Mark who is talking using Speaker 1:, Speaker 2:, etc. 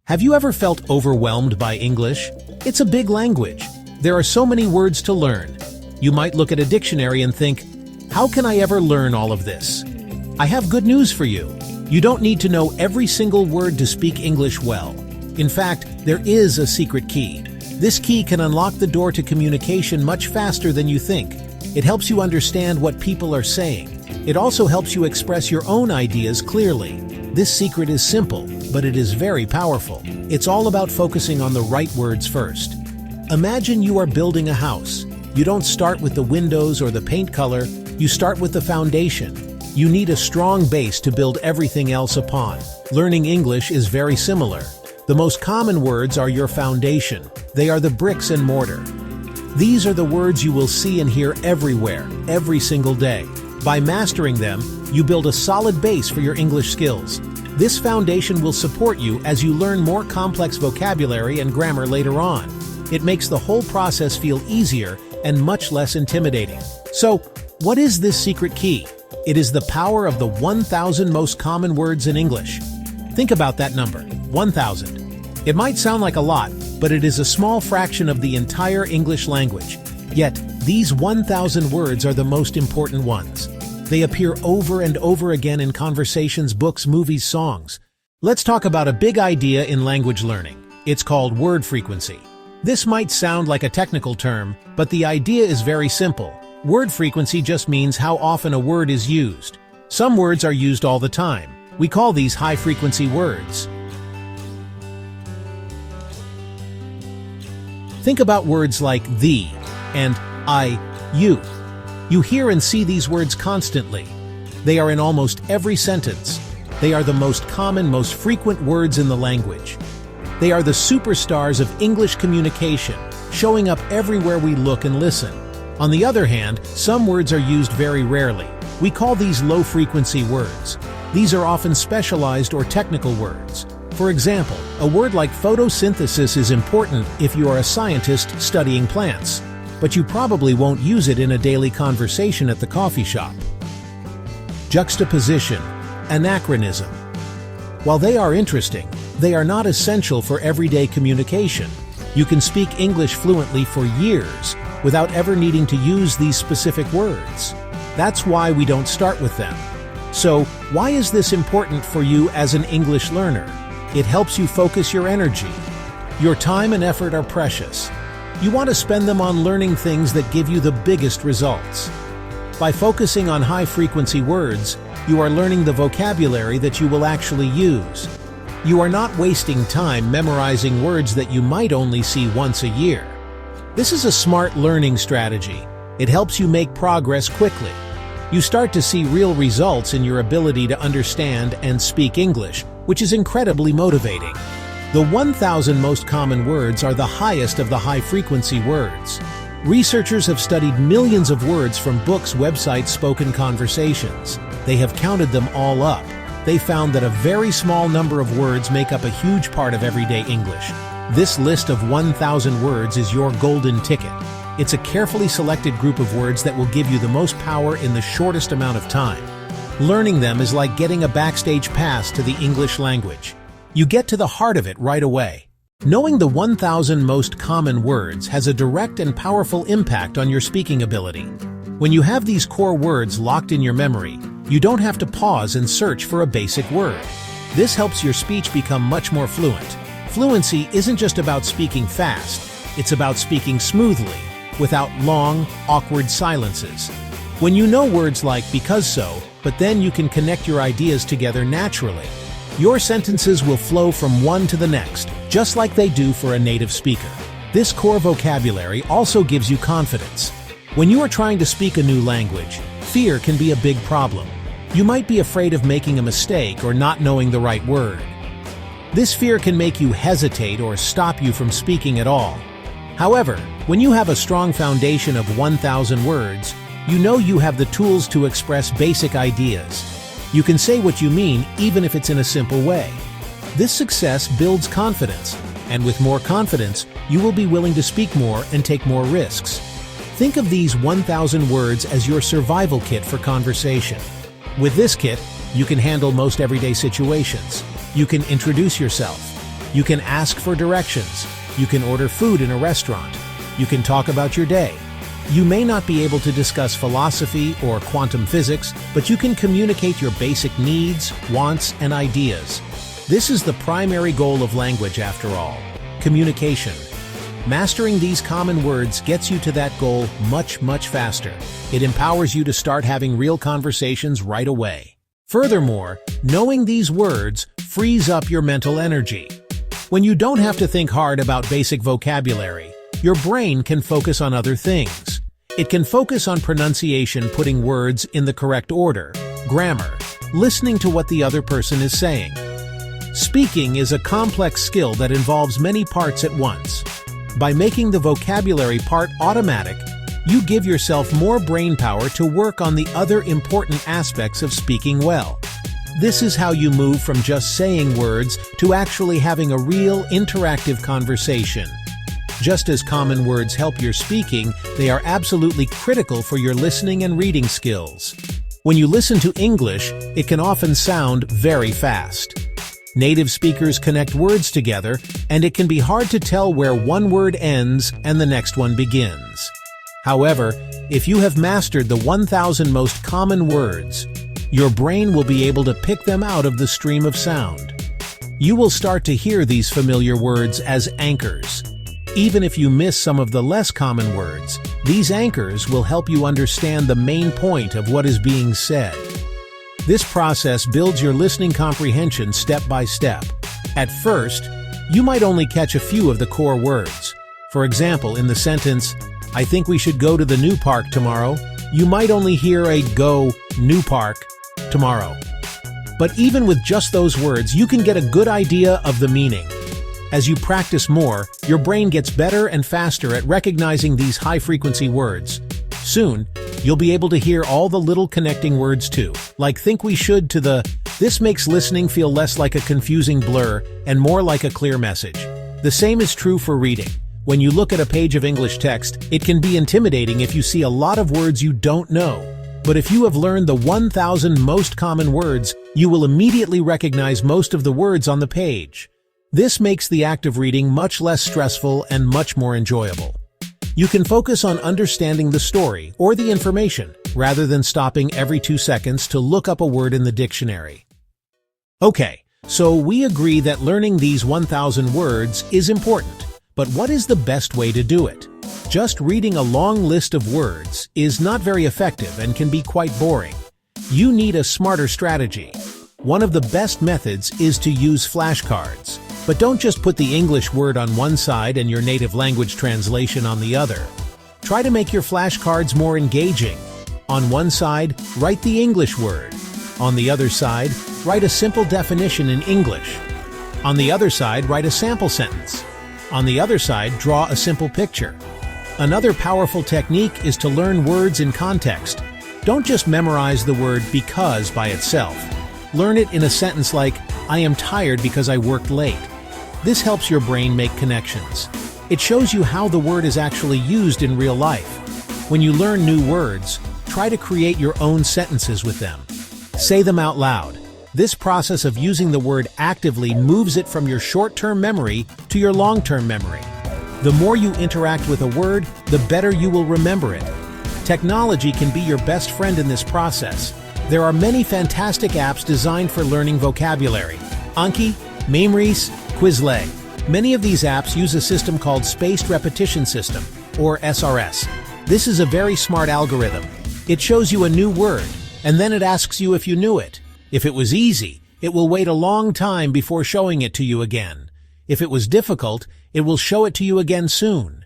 Speaker 1: Have you ever felt overwhelmed by English? It's a big language. There are so many words to learn. You might look at a dictionary and think, how can I ever learn all of this? I have good news for you. You don't need to know every single word to speak English well. In fact, there is a secret key. This key can unlock the door to communication much faster than you think. It helps you understand what people are saying. It also helps you express your own ideas clearly. This secret is simple, but it is very powerful. It's all about focusing on the right words first. Imagine you are building a house. You don't start with the windows or the paint color, you start with the foundation. You need a strong base to build everything else upon. Learning English is very similar. The most common words are your foundation. They are the bricks and mortar. These are the words you will see and hear everywhere, every single day. By mastering them, you build a solid base for your English skills. This foundation will support you as you learn more complex vocabulary and grammar later on. It makes the whole process feel easier and much less intimidating. So, what is this secret key? It is the power of the 1,000 most common words in English. Think about that number, 1,000. It might sound like a lot, but it is a small fraction of the entire English language. Yet, these 1,000 words are the most important ones. They appear over and over again in conversations, books, movies, songs. Let's talk about a big idea in language learning. It's called word frequency. This might sound like a technical term, but the idea is very simple. Word frequency just means how often a word is used. Some words are used all the time. We call these high-frequency words. Think about words like the and I, you. You hear and see these words constantly. They are in almost every sentence. They are the most common, most frequent words in the language. They are the superstars of English communication, showing up everywhere we look and listen. On the other hand, some words are used very rarely. We call these low-frequency words. These are often specialized or technical words. For example, a word like photosynthesis is important if you are a scientist studying plants, but you probably won't use it in a daily conversation at the coffee shop. Juxtaposition, anachronism. While they are interesting, they are not essential for everyday communication. You can speak English fluently for years without ever needing to use these specific words. That's why we don't start with them. So, why is this important for you as an English learner? It helps you focus your energy. Your time and effort are precious. You want to spend them on learning things that give you the biggest results. By focusing on high-frequency words, you are learning the vocabulary that you will actually use. You are not wasting time memorizing words that you might only see once a year. This is a smart learning strategy. It helps you make progress quickly. You start to see real results in your ability to understand and speak English, which is incredibly motivating. The 1,000 most common words are the highest of the high-frequency words. Researchers have studied millions of words from books, websites, spoken conversations. They have counted them all up. They found that a very small number of words make up a huge part of everyday English. This list of 1,000 words is your golden ticket. It's a carefully selected group of words that will give you the most power in the shortest amount of time. Learning them is like getting a backstage pass to the English language. You get to the heart of it right away. Knowing the 1,000 most common words has a direct and powerful impact on your speaking ability. When you have these core words locked in your memory, you don't have to pause and search for a basic word. This helps your speech become much more fluent. Fluency isn't just about speaking fast, it's about speaking smoothly, without long, awkward silences. When you know words like because so, but then you can connect your ideas together naturally. Your sentences will flow from one to the next, just like they do for a native speaker. This core vocabulary also gives you confidence. When you are trying to speak a new language, fear can be a big problem. You might be afraid of making a mistake or not knowing the right word. This fear can make you hesitate or stop you from speaking at all. However, when you have a strong foundation of 1,000 words, you know you have the tools to express basic ideas. You can say what you mean even if it's in a simple way. This success builds confidence, and with more confidence, you will be willing to speak more and take more risks. Think of these 1,000 words as your survival kit for conversation. With this kit, you can handle most everyday situations. You can introduce yourself. You can ask for directions. You can order food in a restaurant. You can talk about your day. You may not be able to discuss philosophy or quantum physics, but you can communicate your basic needs, wants, and ideas. This is the primary goal of language, after all: communication. Mastering these common words gets you to that goal much, much faster. It empowers you to start having real conversations right away. Furthermore, knowing these words frees up your mental energy. When you don't have to think hard about basic vocabulary, your brain can focus on other things. It can focus on pronunciation, putting words in the correct order, grammar, listening to what the other person is saying. Speaking is a complex skill that involves many parts at once. By making the vocabulary part automatic, you give yourself more brain power to work on the other important aspects of speaking well. This is how you move from just saying words to actually having a real interactive conversation. Just as common words help your speaking, they are absolutely critical for your listening and reading skills. When you listen to English, it can often sound very fast. Native speakers connect words together, and it can be hard to tell where one word ends and the next one begins. However, if you have mastered the 1,000 most common words, your brain will be able to pick them out of the stream of sound. You will start to hear these familiar words as anchors. Even if you miss some of the less common words, these anchors will help you understand the main point of what is being said. This process builds your listening comprehension step by step. At first, you might only catch a few of the core words. For example, in the sentence, "I think we should go to the new park tomorrow," you might only hear a "go, new park, tomorrow." But even with just those words, you can get a good idea of the meaning. As you practice more, your brain gets better and faster at recognizing these high-frequency words. Soon, you'll be able to hear all the little connecting words too, like "think we should" to the "this" makes listening feel less like a confusing blur and more like a clear message. The same is true for reading. When you look at a page of English text, it can be intimidating if you see a lot of words you don't know. But if you have learned the 1,000 most common words, you will immediately recognize most of the words on the page. This makes the act of reading much less stressful and much more enjoyable. You can focus on understanding the story or the information, rather than stopping every 2 seconds to look up a word in the dictionary. Okay, so we agree that learning these 1,000 words is important, but what is the best way to do it? Just reading a long list of words is not very effective and can be quite boring. You need a smarter strategy. One of the best methods is to use flashcards. But don't just put the English word on one side and your native language translation on the other. Try to make your flashcards more engaging. On one side, write the English word. On the other side, write a simple definition in English. On the other side, write a sample sentence. On the other side, draw a simple picture. Another powerful technique is to learn words in context. Don't just memorize the word "because" by itself. Learn it in a sentence like, "I am tired because I worked late." This helps your brain make connections. It shows you how the word is actually used in real life. When you learn new words, try to create your own sentences with them. Say them out loud. This process of using the word actively moves it from your short-term memory to your long-term memory. The more you interact with a word, the better you will remember it. Technology can be your best friend in this process. There are many fantastic apps designed for learning vocabulary. Anki, Memrise, Quizlet. Many of these apps use a system called Spaced Repetition System, or SRS. This is a very smart algorithm. It shows you a new word, and then it asks you if you knew it. If it was easy, it will wait a long time before showing it to you again. If it was difficult, it will show it to you again soon.